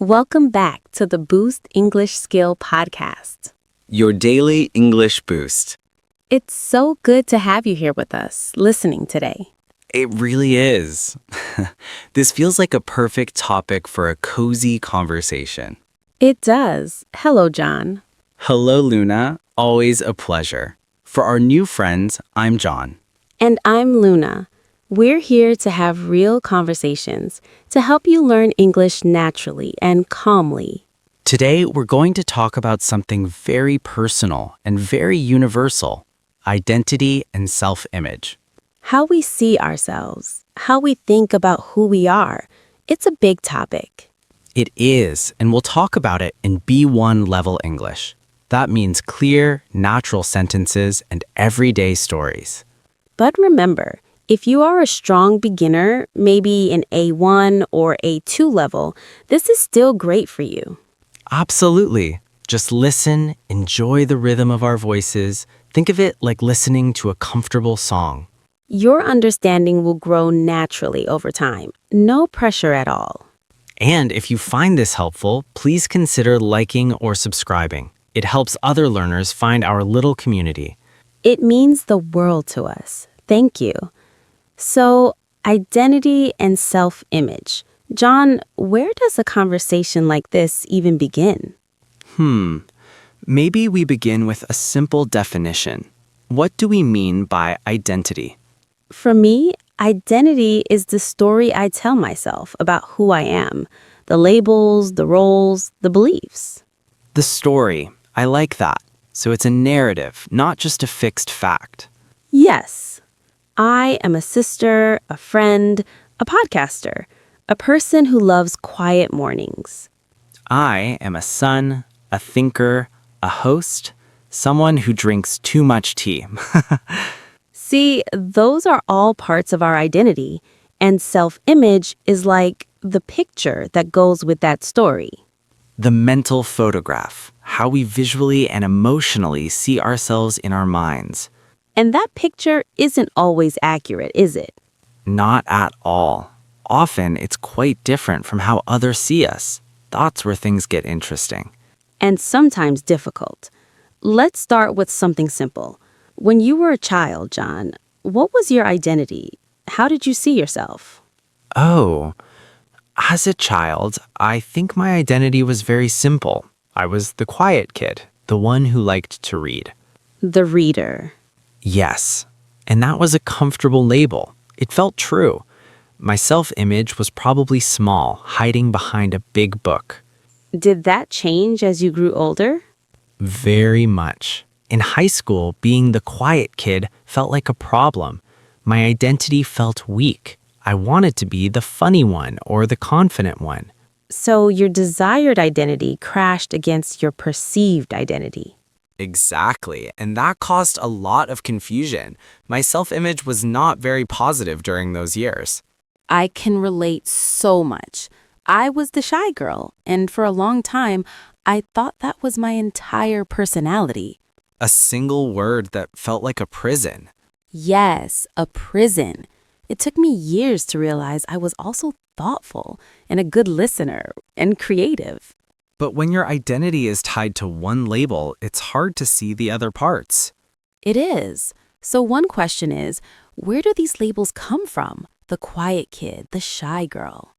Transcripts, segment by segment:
Welcome back to the Boost English Skill podcast. Your daily English boost. It's so good to have you here with us, listening today. It really is. This feels like a perfect topic for a cozy conversation. It does. Hello, John. Hello, Luna. Always a pleasure. For our new friends, I'm John. And I'm Luna. We're here to have real conversations to help you learn English naturally and calmly. Today, we're going to talk about something very personal and very universal: identity and self-image. How we see ourselves, how we think about who we are. It's a big topic. It is, and we'll talk about it in B1 level English. That means clear, natural sentences and everyday stories. But remember, if you are a strong beginner, maybe an A1 or A2 level, this is still great for you. Absolutely. Just listen, enjoy the rhythm of our voices. Think of it like listening to a comfortable song. Your understanding will grow naturally over time. No pressure at all. And if you find this helpful, please consider liking or subscribing. It helps other learners find our little community. It means the world to us. Thank you. So, identity and self-image. John, where does a conversation like this even begin? Maybe we begin with a simple definition. What do we mean by identity? For me, identity is the story I tell myself about who I am, the labels, the roles, the beliefs. The story. I like that. So it's a narrative, not just a fixed fact. Yes, I am a sister, a friend, a podcaster, a person who loves quiet mornings. I am a son, a thinker, a host, someone who drinks too much tea. See, those are all parts of our identity, and self-image is like the picture that goes with that story. The mental photograph, how we visually and emotionally see ourselves in our minds. And that picture isn't always accurate, is it? Not at all. Often it's quite different from how others see us. That's where things get interesting. And sometimes difficult. Let's start with something simple. When you were a child, John, what was your identity? How did you see yourself? Oh, as a child, I think my identity was very simple. I was the quiet kid, the one who liked to read. The reader. Yes, and that was a comfortable label. It felt true. My self-image was probably small, hiding behind a big book. Did that change as you grew older? Very much. In high school, being the quiet kid felt like a problem. My identity felt weak. I wanted to be the funny one or the confident one. So your desired identity crashed against your perceived identity. Exactly, and that caused a lot of confusion. My self-image was not very positive during those years. I can relate so much. I was the shy girl, and for a long time, I thought that was my entire personality. A single word that felt like a prison. Yes, a prison. It took me years to realize I was also thoughtful and a good listener and creative. But when your identity is tied to one label, it's hard to see the other parts. It is. So one question is, where do these labels come from? The quiet kid, the shy girl.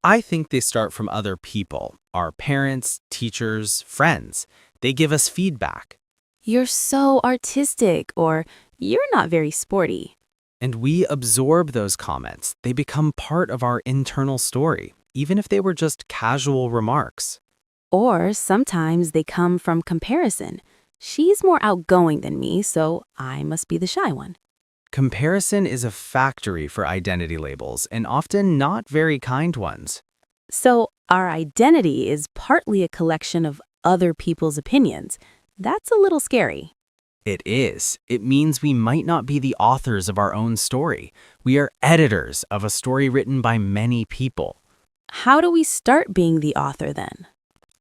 I think they start from other people, our parents, teachers, friends. They give us feedback. You're so artistic, or you're not very sporty. And we absorb those comments. They become part of our internal story, even if they were just casual remarks. Or sometimes they come from comparison. She's more outgoing than me, so I must be the shy one. Comparison is a factory for identity labels, and often not very kind ones. So our identity is partly a collection of other people's opinions. That's a little scary. It is. It means we might not be the authors of our own story. We are editors of a story written by many people. How do we start being the author then?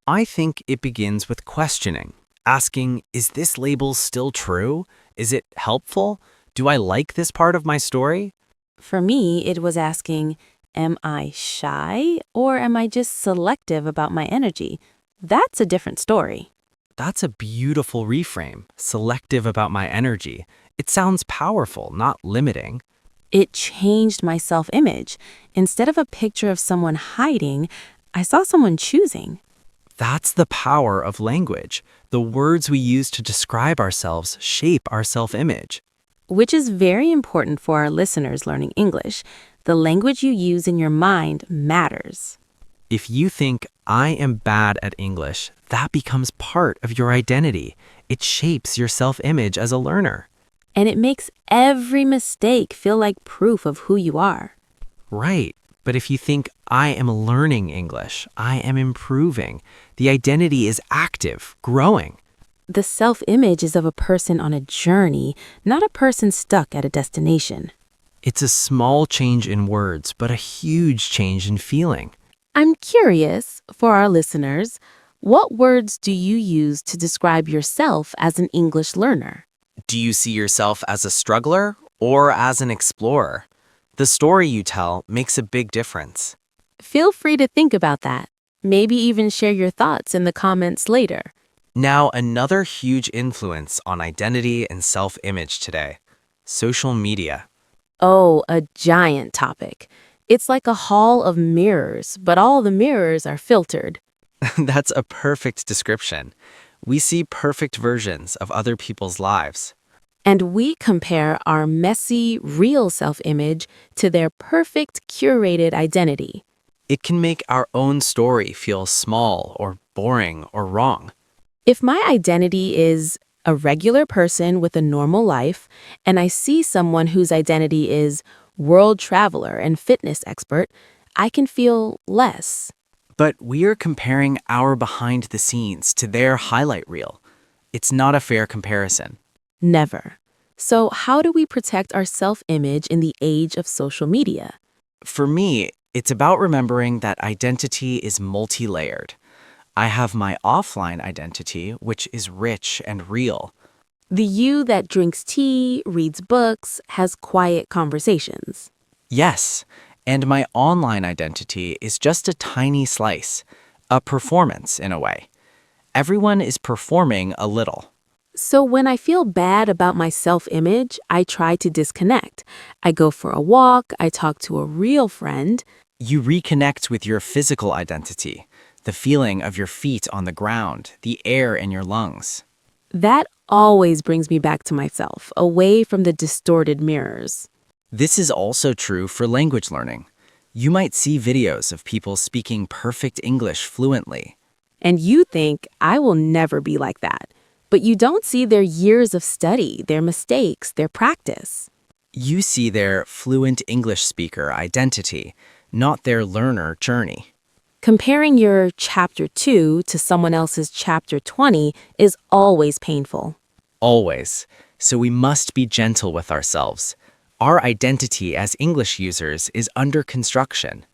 I think it begins with questioning, asking, is this label still true? Is it helpful? Do I like this part of my story? For me, it was asking, Am I shy or am I just selective about my energy? That's a different story. That's a beautiful reframe. Selective about my energy. It sounds powerful, not limiting. It changed my self image. Instead of a picture of someone hiding, I saw someone choosing. That's the power of language. The words we use to describe ourselves shape our self image. Which is very important for our listeners learning English. The language you use in your mind matters. If you think, I am bad at English, that becomes part of your identity. It shapes your self image as a learner. And it makes every mistake feel like proof of who you are. Right. But if you think, I am learning English, I am improving, the identity is active, growing. The self image is of a person on a journey, not a person stuck at a destination. It's a small change in words, but a huge change in feeling. I'm curious, for our listeners, what words do you use to describe yourself as an English learner? Do you see yourself as a struggler or as an explorer? The story you tell makes a big difference. Feel free to think about that. Maybe even share your thoughts in the comments later. Now, another huge influence on identity and self-image today: social media. Oh, a giant topic. It's like a hall of mirrors, but all the mirrors are filtered. That's a perfect description. We see perfect versions of other people's lives. And we compare our messy, real self-image to their perfect, curated identity. It can make our own story feel small or boring or wrong. If my identity is a regular person with a normal life, and I see someone whose identity is world traveler and fitness expert, I can feel less. But we're comparing our behind the scenes to their highlight reel. It's not a fair comparison. Never. So how do we protect our self-image in the age of social media? For me, it's about remembering that identity is multi-layered. I have my offline identity, which is rich and real. The you that drinks tea, reads books, has quiet conversations. Yes, and my online identity is just a tiny slice, a performance in a way. Everyone is performing a little. So when I feel bad about my self-image, I try to disconnect. I go for a walk, I talk to a real friend. You reconnect with your physical identity, the feeling of your feet on the ground, the air in your lungs. That always brings me back to myself, away from the distorted mirrors. This is also true for language learning. You might see videos of people speaking perfect English fluently. And you think, I will never be like that. But you don't see their years of study, their mistakes, their practice. You see their fluent English speaker identity, not their learner journey. Comparing your chapter 2 to someone else's chapter 20 is always painful. Always. So we must be gentle with ourselves. Our identity as English users is under construction.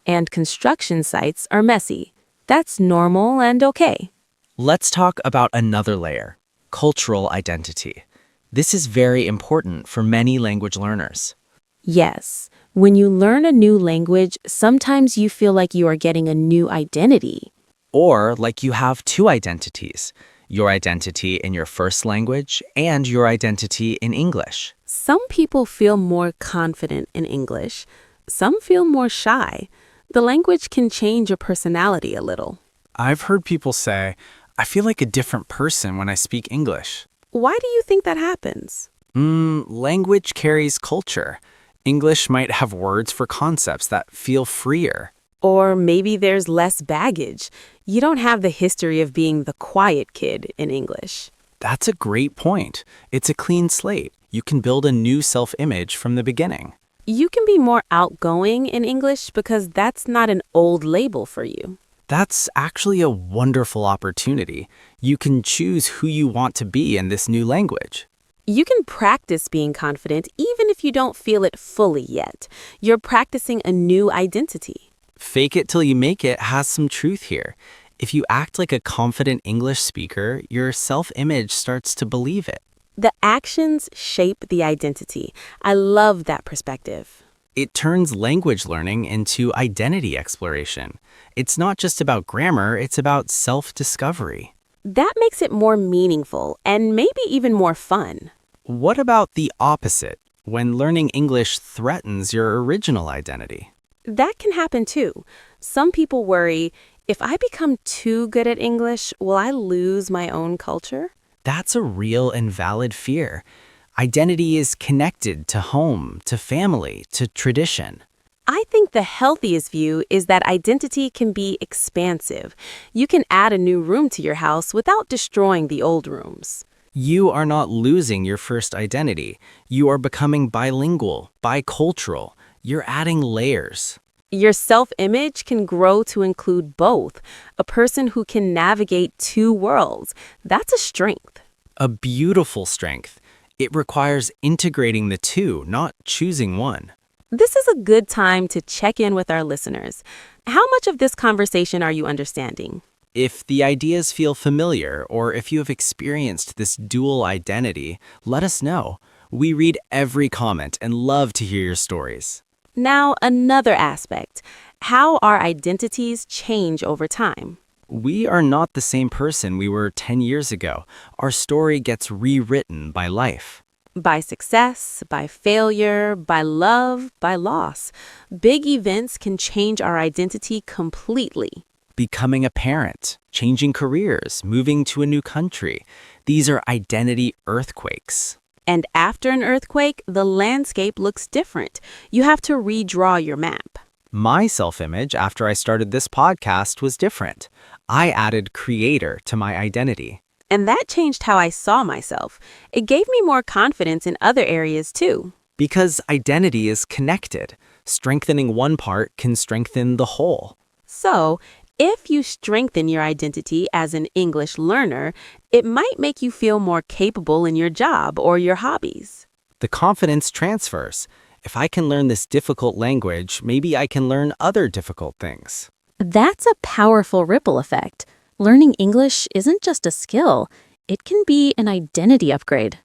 And construction sites are messy. That's normal and okay. Let's talk about another layer: cultural identity. This is very important for many language learners. Yes, when you learn a new language, sometimes you feel like you are getting a new identity. Or like you have two identities: your identity in your first language and your identity in English. Some people feel more confident in English. Some feel more shy. The language can change your personality a little. I've heard people say, I feel like a different person when I speak English. Why do you think that happens? Language carries culture. English might have words for concepts that feel freer. Or maybe there's less baggage. You don't have the history of being the quiet kid in English. That's a great point. It's a clean slate. You can build a new self-image from the beginning. You can be more outgoing in English because that's not an old label for you. That's actually a wonderful opportunity. You can choose who you want to be in this new language. You can practice being confident even if you don't feel it fully yet. You're practicing a new identity. Fake it till you make it has some truth here. If you act like a confident English speaker, your self-image starts to believe it. The actions shape the identity. I love that perspective. It turns language learning into identity exploration. It's not just about grammar, it's about self-discovery. That makes it more meaningful and maybe even more fun. What about the opposite, when learning English threatens your original identity? That can happen too. Some people worry, if I become too good at English, will I lose my own culture? That's a real and valid fear. Identity is connected to home, to family, to tradition. I think the healthiest view is that identity can be expansive. You can add a new room to your house without destroying the old rooms. You are not losing your first identity. You are becoming bilingual, bicultural. You're adding layers. Your self-image can grow to include both, a person who can navigate two worlds. That's a strength. A beautiful strength. It requires integrating the two, not choosing one. This is a good time to check in with our listeners. How much of this conversation are you understanding? If the ideas feel familiar, or if you have experienced this dual identity, let us know. We read every comment and love to hear your stories. Now, another aspect, how our identities change over time. We are not the same person we were 10 years ago. Our story gets rewritten by life. By success, by failure, by love, by loss. Big events can change our identity completely. Becoming a parent, changing careers, moving to a new country. These are identity earthquakes. And after an earthquake, the landscape looks different. You have to redraw your map. My self-image after I started this podcast was different. I added creator to my identity. And that changed how I saw myself. It gave me more confidence in other areas too. Because identity is connected. Strengthening one part can strengthen the whole. So, if you strengthen your identity as an English learner, it might make you feel more capable in your job or your hobbies. The confidence transfers. If I can learn this difficult language, maybe I can learn other difficult things. That's a powerful ripple effect. Learning English isn't just a skill, it can be an identity upgrade.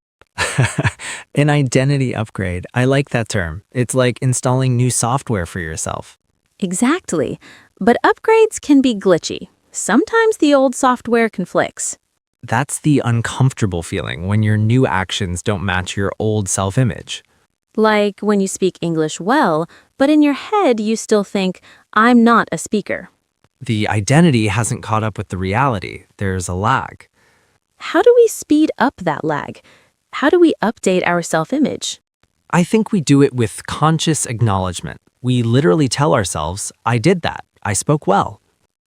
An identity upgrade. I like that term. It's like installing new software for yourself. Exactly. But upgrades can be glitchy. Sometimes the old software conflicts. That's the uncomfortable feeling when your new actions don't match your old self-image. Like when you speak English well, but in your head you still think, I'm not a speaker. The identity hasn't caught up with the reality. There's a lag. How do we speed up that lag? How do we update our self-image? I think we do it with conscious acknowledgement. We literally tell ourselves, I did that. I spoke well.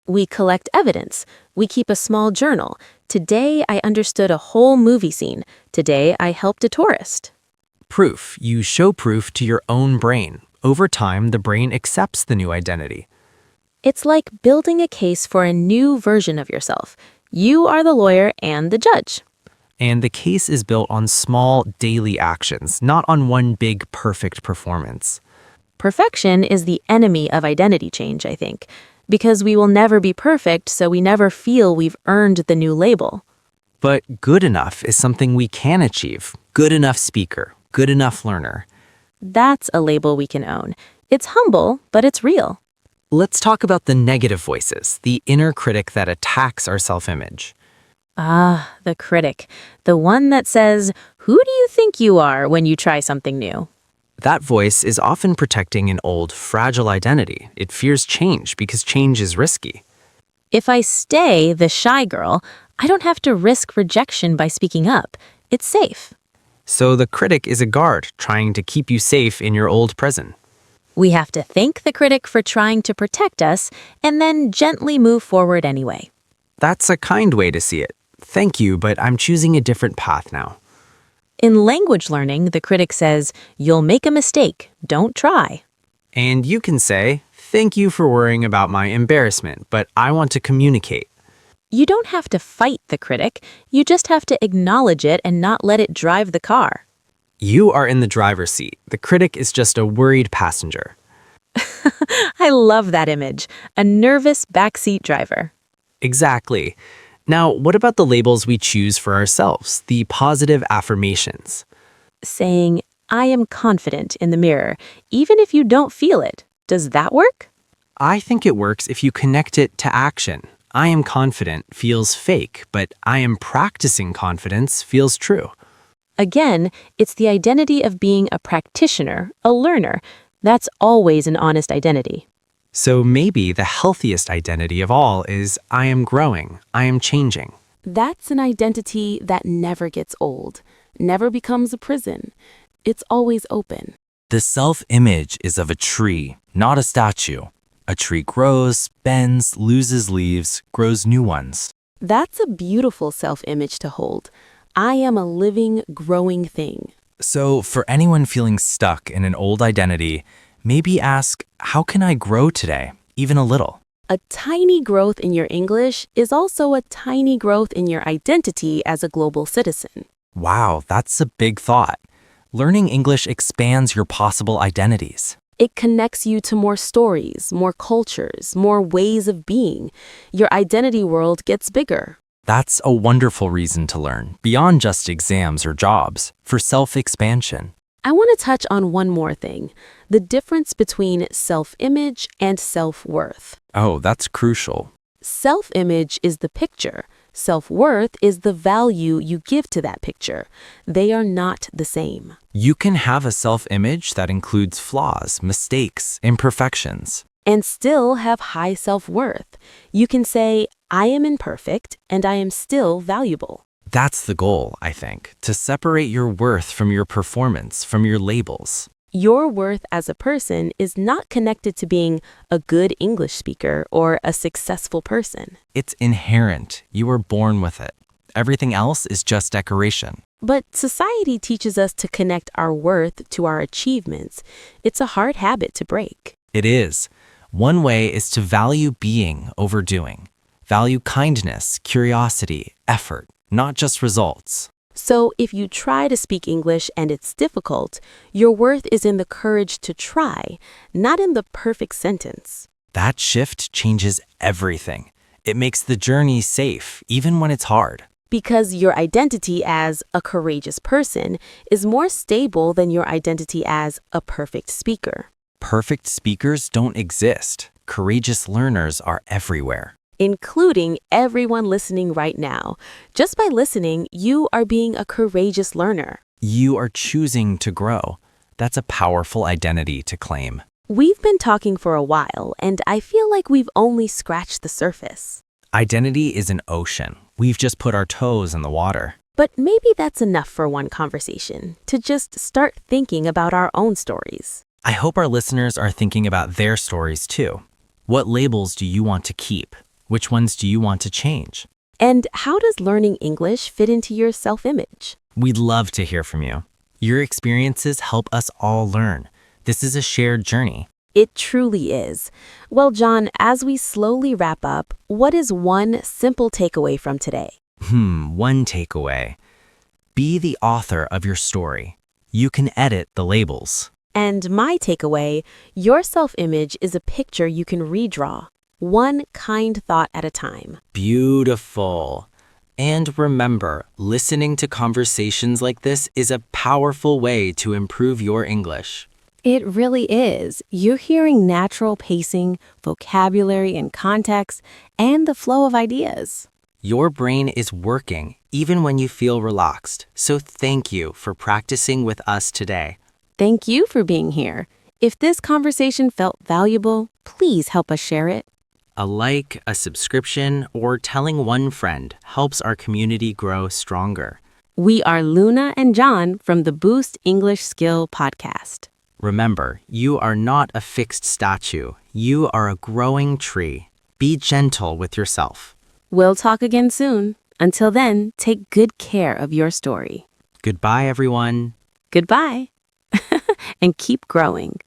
We collect evidence. We keep a small journal. Today I understood a whole movie scene. Today I helped a tourist. Proof. You show proof to your own brain. Over time, the brain accepts the new identity. It's like building a case for a new version of yourself. You are the lawyer and the judge. And the case is built on small daily actions, not on one big perfect performance. Perfection is the enemy of identity change, I think, because we will never be perfect, so we never feel we've earned the new label. But good enough is something we can achieve. Good enough speaker, good enough learner. That's a label we can own. It's humble, but it's real. Let's talk about the negative voices, the inner critic that attacks our self-image. Ah, the critic. The one that says, who do you think you are when you try something new? That voice is often protecting an old, fragile identity. It fears change because change is risky. If I stay the shy girl, I don't have to risk rejection by speaking up. It's safe. So the critic is a guard trying to keep you safe in your old prison. We have to thank the critic for trying to protect us and then gently move forward anyway. That's a kind way to see it. Thank you, but I'm choosing a different path now. In language learning, the critic says, you'll make a mistake, don't try. And you can say, thank you for worrying about my embarrassment, but I want to communicate. You don't have to fight the critic, you just have to acknowledge it and not let it drive the car. You are in the driver's seat. The critic is just a worried passenger. I love that image, a nervous backseat driver. Exactly. Now, what about the labels we choose for ourselves, the positive affirmations? Saying, I am confident in the mirror, even if you don't feel it. Does that work? I think it works if you connect it to action. I am confident feels fake, but I am practicing confidence feels true. Again, it's the identity of being a practitioner, a learner. That's always an honest identity. So maybe the healthiest identity of all is I am growing, I am changing. That's an identity that never gets old, never becomes a prison. It's always open. The self-image is of a tree, not a statue. A tree grows, bends, loses leaves, grows new ones. That's a beautiful self-image to hold. I am a living, growing thing. So for anyone feeling stuck in an old identity, maybe ask, how can I grow today, even a little? A tiny growth in your English is also a tiny growth in your identity as a global citizen. Wow, that's a big thought. Learning English expands your possible identities. It connects you to more stories, more cultures, more ways of being. Your identity world gets bigger. That's a wonderful reason to learn, beyond just exams or jobs, for self-expansion. I want to touch on one more thing, the difference between self-image and self-worth. Oh, that's crucial. Self-image is the picture. Self-worth is the value you give to that picture. They are not the same. You can have a self-image that includes flaws, mistakes, imperfections. And still have high self-worth. You can say, I am imperfect and I am still valuable. That's the goal, I think, to separate your worth from your performance, from your labels. Your worth as a person is not connected to being a good English speaker or a successful person. It's inherent. You were born with it. Everything else is just decoration. But society teaches us to connect our worth to our achievements. It's a hard habit to break. It is. One way is to value being over doing. Value kindness, curiosity, effort, not just results. So if you try to speak English and it's difficult, your worth is in the courage to try, not in the perfect sentence. That shift changes everything. It makes the journey safe, even when it's hard. Because your identity as a courageous person is more stable than your identity as a perfect speaker. Perfect speakers don't exist. Courageous learners are everywhere. Including everyone listening right now. Just by listening, you are being a courageous learner. You are choosing to grow. That's a powerful identity to claim. We've been talking for a while, and I feel like we've only scratched the surface. Identity is an ocean. We've just put our toes in the water. But maybe that's enough for one conversation, to just start thinking about our own stories. I hope our listeners are thinking about their stories too. What labels do you want to keep? Which ones do you want to change? And how does learning English fit into your self-image? We'd love to hear from you. Your experiences help us all learn. This is a shared journey. It truly is. Well, John, as we slowly wrap up, what is one simple takeaway from today? One takeaway. Be the author of your story. You can edit the labels. And my takeaway, your self-image is a picture you can redraw, one kind thought at a time. Beautiful. And remember, listening to conversations like this is a powerful way to improve your English. It really is. You're hearing natural pacing, vocabulary and context, and the flow of ideas. Your brain is working even when you feel relaxed. So thank you for practicing with us today. Thank you for being here. If this conversation felt valuable, please help us share it. A like, a subscription, or telling one friend helps our community grow stronger. We are Luna and John from the Boost English Skill podcast. Remember, you are not a fixed statue. You are a growing tree. Be gentle with yourself. We'll talk again soon. Until then, take good care of your story. Goodbye, everyone. Goodbye. And keep growing.